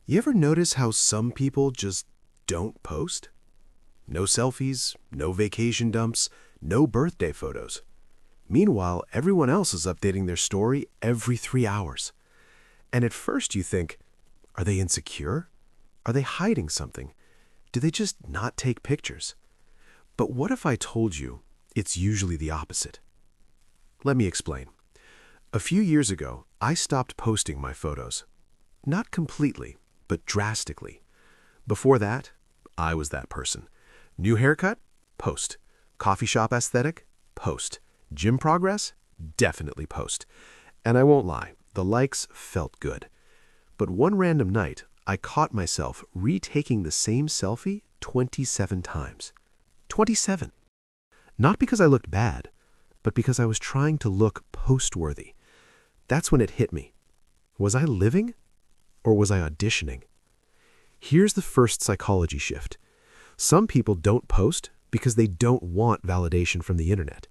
You ever notice how some people just don't post? No selfies, no vacation dumps, no birthday photos. Meanwhile, everyone else is updating their story every 3 hours. And at first you think, are they insecure? Are they hiding something? Do they just not take pictures? But what if I told you it's usually the opposite? Let me explain. A few years ago, I stopped posting my photos. Not completely, but drastically. Before that, I was that person. New haircut? Post. Coffee shop aesthetic? Post. Gym progress? Definitely post. And I won't lie, the likes felt good. But one random night, I caught myself retaking the same selfie 27 times. 27. Not because I looked bad, but because I was trying to look post-worthy. That's when it hit me. Was I living? Or was I auditioning? Here's the first psychology shift. Some people don't post because they don't want validation from the internet.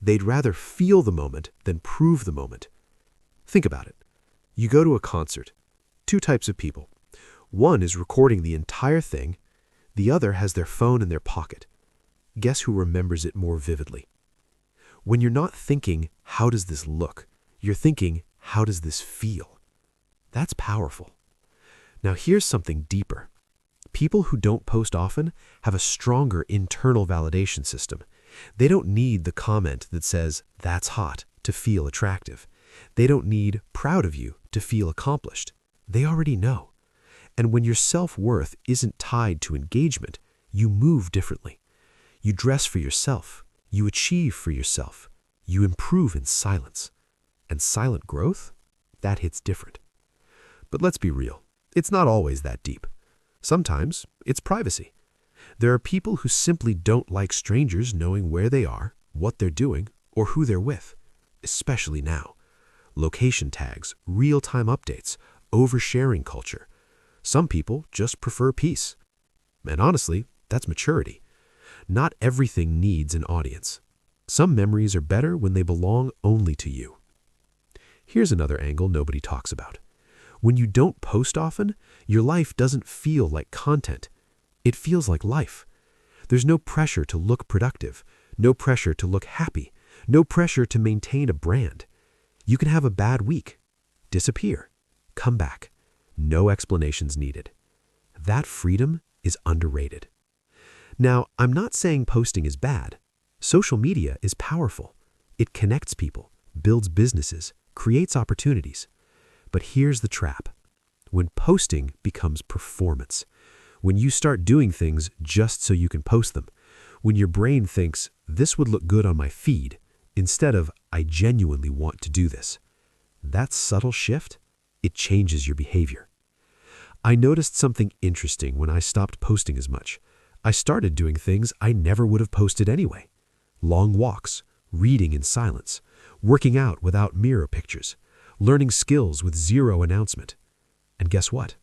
They'd rather feel the moment than prove the moment. Think about it. You go to a concert. Two types of people. One is recording the entire thing. The other has their phone in their pocket. Guess who remembers it more vividly? When you're not thinking, how does this look? You're thinking, how does this feel? That's powerful. Now here's something deeper. People who don't post often have a stronger internal validation system. They don't need the comment that says, that's hot, to feel attractive. They don't need proud of you to feel accomplished. They already know. And when your self-worth isn't tied to engagement, you move differently. You dress for yourself. You achieve for yourself. You improve in silence. And silent growth? That hits different. But let's be real. It's not always that deep. Sometimes it's privacy. There are people who simply don't like strangers knowing where they are, what they're doing, or who they're with, especially now. Location tags, real-time updates, oversharing culture. Some people just prefer peace. And honestly, that's maturity. Not everything needs an audience. Some memories are better when they belong only to you. Here's another angle nobody talks about. When you don't post often, your life doesn't feel like content. It feels like life. There's no pressure to look productive, no pressure to look happy, no pressure to maintain a brand. You can have a bad week, disappear, come back. No explanations needed. That freedom is underrated. Now, I'm not saying posting is bad. Social media is powerful. It connects people, builds businesses, creates opportunities. But here's the trap. When posting becomes performance, when you start doing things just so you can post them, when your brain thinks, this would look good on my feed, instead of, I genuinely want to do this. That subtle shift, it changes your behavior. I noticed something interesting when I stopped posting as much. I started doing things I never would have posted anyway. Long walks, reading in silence, working out without mirror pictures, learning skills with zero announcement. And guess what?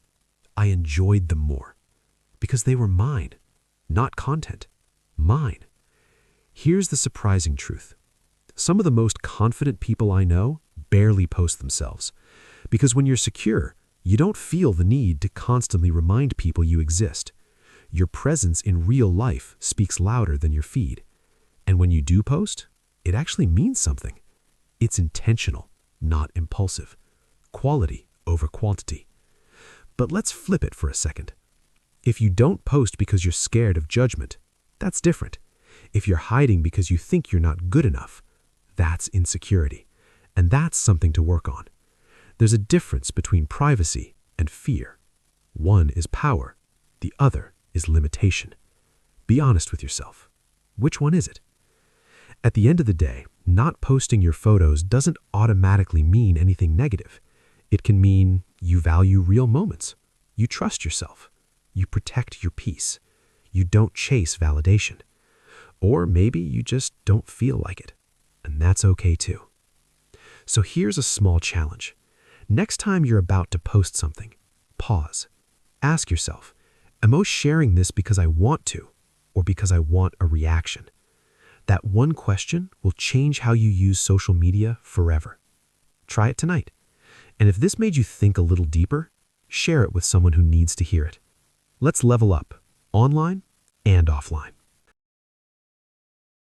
I enjoyed them more. Because they were mine, not content. Mine. Here's the surprising truth. Some of the most confident people I know barely post themselves. Because when you're secure, you don't feel the need to constantly remind people you exist. Your presence in real life speaks louder than your feed. And when you do post, it actually means something. It's intentional, not impulsive. Quality over quantity. But let's flip it for a second. If you don't post because you're scared of judgment, that's different. If you're hiding because you think you're not good enough, that's insecurity. And that's something to work on. There's a difference between privacy and fear. One is power. The other is limitation. Be honest with yourself. Which one is it? At the end of the day, not posting your photos doesn't automatically mean anything negative. It can mean you value real moments. You trust yourself. You protect your peace. You don't chase validation. Or maybe you just don't feel like it. And that's okay too. So here's a small challenge. Next time you're about to post something, pause. Ask yourself, am I sharing this because I want to, or because I want a reaction? That one question will change how you use social media forever. Try it tonight. And if this made you think a little deeper, share it with someone who needs to hear it. Let's level up, online and offline.